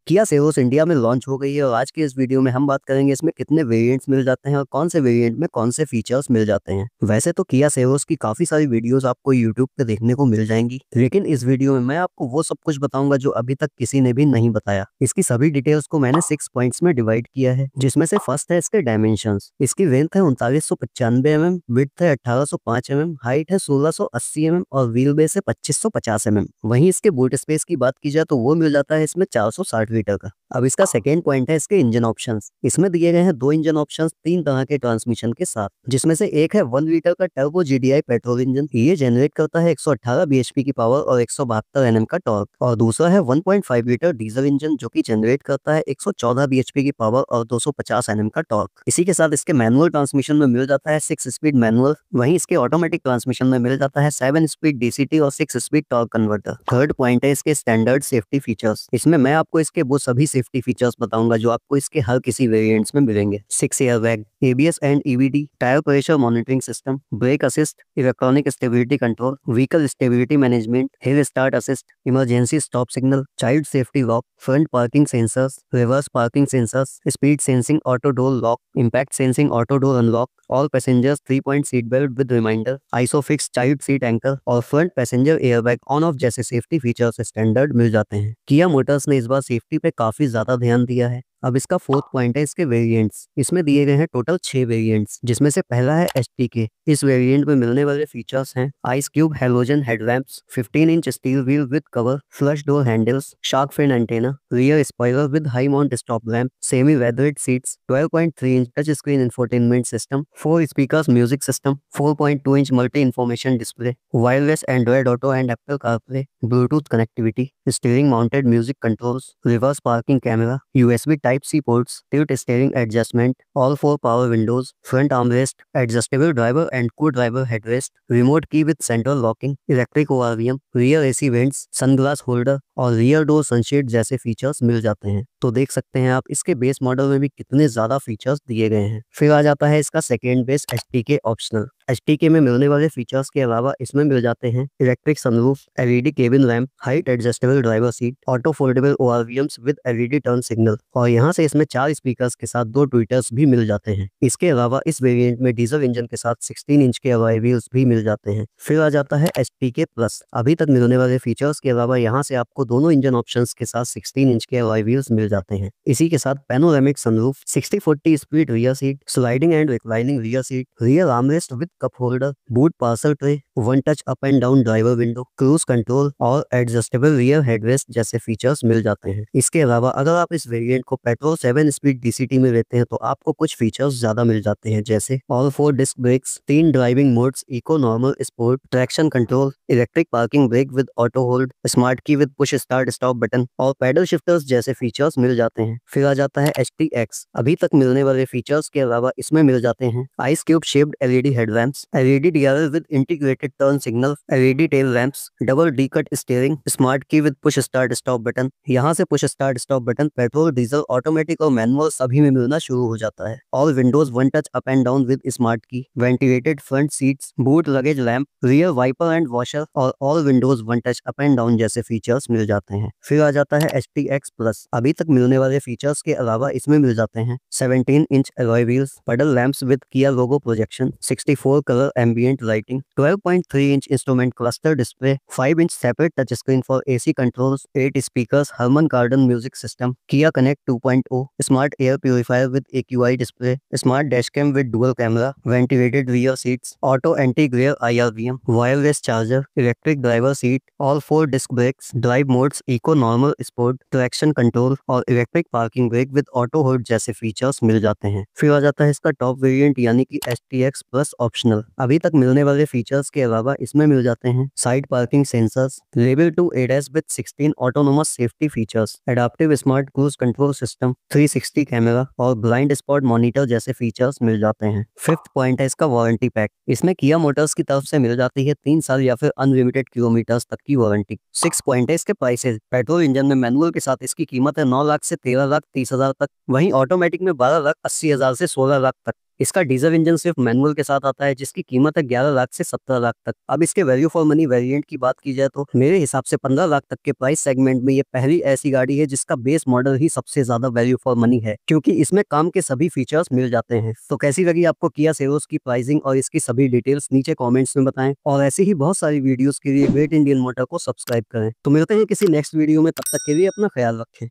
किया सेरोस इंडिया में लॉन्च हो गई है और आज के इस वीडियो में हम बात करेंगे इसमें कितने वेरिएंट्स मिल जाते हैं और कौन से वेरिएंट में कौन से फीचर्स मिल जाते हैं। वैसे तो किया सेरोस की काफी सारी वीडियोस आपको यूट्यूब पे देखने को मिल जाएंगी, लेकिन इस वीडियो में मैं आपको वो सब कुछ बताऊंगा जो अभी तक किसी ने भी नहीं बताया। इसकी सभी डिटेल्स को मैंने 6 पॉइंट्स में डिवाइड किया है, जिसमें से फर्स्ट है इसके डायमेंशंस। इसकी लेंथ है 3995 mm, विड्थ है 1805 mm, हाइट है 1680 mm और व्हील बेस है 2550 mm। वहीं इसके बूट स्पेस की बात की जाए तो वो मिल जाता है इसमें 460 लीटर का। अब इसका सेकेंड पॉइंट है इसके इंजन ऑप्शंस। इसमें दिए गए हैं दो इंजन ऑप्शंस 3 तरह के ट्रांसमिशन के साथ, जिसमें से एक है 1 लीटर का टर्बो GDI पेट्रोल इंजन। ये जनरेट करता है 118 bhp की पावर और 172 Nm का टॉर्क। और दूसरा है 1.5 लीटर डीजल इंजन, जो कि जनरेट करता है 114 bhp की पावर और 250 Nm का टॉर्क। इसी के साथ इसके मैनुअल ट्रांसमिशन में मिल जाता है 6 स्पीड मैनुअल। वहीं इसके ऑटोमेटिक ट्रांसमिशन में मिल जाता है 7 स्पीड DCT और 6 speed torque converter. Third point है इसके स्टैंडर्ड सेफ्टी फीचर्स। इसमें मैं आपको इसके वो सभी सेफ्टी फीचर्स बताऊंगा जो आपको इसके हर किसी वेरिएंट्स में मिलेंगे। 6 airbag, ABS and EBD, tyre pressure monitoring system, brake assist, electronic stability control, vehicle stability management, hill start assist, emergency stop signal, child safety lock, front parking sensors, reverse parking sensors, speed sensing auto door lock, impact sensing auto door unlock, all passengers 3-point seat belt with reminder, isofix child seat anchor और front passenger airbag on off जैसे safety features standard मिल जाते हैं। किया Motors ने इस बार safety पे काफी ज्यादा ध्यान दिया है। अब इसका फोर्थ पॉइंट है इसके वेरिएंट्स। इसमें दिए गए हैं टोटल 6 वेरिएंट्स, जिसमें से पहला है STK। इस वेरिएंट में मिलने वाले फीचर्स हैं ice cube halogen headlamps, 15 inch steel wheel with cover, flush door handles, shark fin antenna, rear spoiler with high mount stop lamp, semi weathered seats, 12.3 inch touch screen infotainment system, 4 speakers music system, 4.2 inch multi information display, wireless Android Auto and Apple CarPlay, Bluetooth connectivity, steering mounted music controls, reverse parking camera, USB Type-C ports, tilt steering adjustment, all 4 power windows, front armrest, adjustable driver and co-driver headrest, remote key with central locking, electric ORVM, rear AC vents, sunglass holder और rear door sunshade जैसे features मिल जाते हैं। तो देख सकते हैं आप इसके बेस मॉडल में भी कितने ज्यादा फीचर्स दिए गए हैं। फिर आ जाता है इसका second base STK optional. STK में मिलने वाले फीचर्स के अलावा इसमें मिल जाते हैं electric sunroof, LED cabin lamp, height adjustable driver seat, auto foldable ORVMs with LED turn signal और यहाँ से इसमें 4 स्पीकर्स के साथ 2 ट्विटर्स भी मिल जाते हैं। इसके अलावा इस वेरिएंट में डीजल इंजन के साथ 16 इंच के अलॉय व्हील्स भी मिल जाते हैं। फिर आ जाता है STK प्लस। अभी तक मिलने वाले फीचर्स के अलावा यहाँ से आपको दोनों इंजन ऑप्शंस के साथ 16 इंच के अलॉय व्हील्स मिल जाते हैं। इसी के साथ panoramic sunroof, 60/40 speed rear seat, sliding and reclining rear seat, rear armrest with cup holder, boot parcel tray, 1 touch up and down driver window, cruise control और adjustable rear headrest जैसे features मिल जाते हैं। इसके अलावा अगर आप इस वेरिएंट को पेट्रोल 7 स्पीड DCT में लेते हैं तो आपको कुछ फीचर्स ज्यादा मिल जाते हैं, जैसे all 4 disc brakes, 3 driving modes, eco, normal, sport, traction control, electric parking brake with auto hold, smart key with push start stop button और पैडल शिफ्टर्स जैसे फीचर्स मिल जाते हैं। फिर आ जाता है HTX। अभी तक मिलने वाले फीचर्स के अलावा इसमें मिल जाते हैं ice cube shaped LED headlamps, LED DRL with integrated turn signal, LED tail lamps, double D cut steering, smart key with push start stop button. यहाँ से push start stop button petrol, diesel, automatic और manual सभी में मिलना शुरू हो जाता है। All windows 1 touch up and down with smart key, ventilated front seats, boot luggage lamp, rear wiper and washer और all windows 1 touch up and down जैसे फीचर्स मिल जाते हैं। फिर आ जाता है STX प्लस। अभी तक मिलने वाले फीचर्स के अलावा इसमें मिल जाते हैं 17 inch alloy wheels, puddle lamps with Kia logo projection, 64 colour ambient lighting, 12.3 inch instrument cluster display, 5 inch separate touch screen for AC controls, 8 speakers, Harman Kardon music system, Kia connect 2.0, smart air purifier with AQI display, smart dashcam with dual camera, ventilated rear seats, auto anti glare IRVM, wireless charger, electric driver seat, all 4 disc brakes, drive modes, eco, normal, sport, traction control और electric parking brake with auto hold जैसे features मिल जाते हैं। फिर आ जाता है इसका top variant यानी कि STX प्लस ऑप्शनल। अभी तक मिलने वाले फीचर्स के अलावा इसमें मिल जाते हैं side parking sensors, level 2 ADAS with 16 autonomous safety features, adaptive smart cruise control system, 360 camera और ब्लाइंड स्पॉट मॉनिटर जैसे फीचर्स मिल जाते हैं। फिफ्थ पॉइंट है इसका वारंटी पैक। इसमें किया मोटर्स की तरफ से मिल जाती है 3 साल या फिर अनलिमिटेड किलोमीटर्स तक की वारंटी। 6 पॉइंट है इसके प्राइसेस। पेट्रोल इंजन में मैनुअल के साथ इसकी कीमत है 9 लाख से 13 लाख 30 हजार तक, वहीं ऑटोमेटिक में 12 लाख 80 हजार से 16 लाख तक। इसका डीजल इंजन सिर्फ मैनुअल के साथ आता है, जिसकी कीमत है 11 लाख से 17 लाख तक। अब इसके वैल्यू फॉर मनी वेरिएंट की बात की जाए तो मेरे हिसाब से 15 लाख तक के प्राइस सेगमेंट में ये पहली ऐसी गाड़ी है जिसका बेस मॉडल ही सबसे ज्यादा वैल्यू फॉर मनी है, क्योंकि इसमें काम के सभी फीचर्स मिल जाते हैं। तो कैसी लगी आपको किया सेरोस की प्राइसिंग और इसकी सभी डिटेल्स नीचे कॉमेंट्स में बताएं, और ऐसी ही बहुत सारी वीडियोस के लिए ग्रेट इंडियन मोटर को सब्सक्राइब करें। तो मिलते हैं किसी नेक्स्ट वीडियो में, तब तक के लिए अपना ख्याल रखें।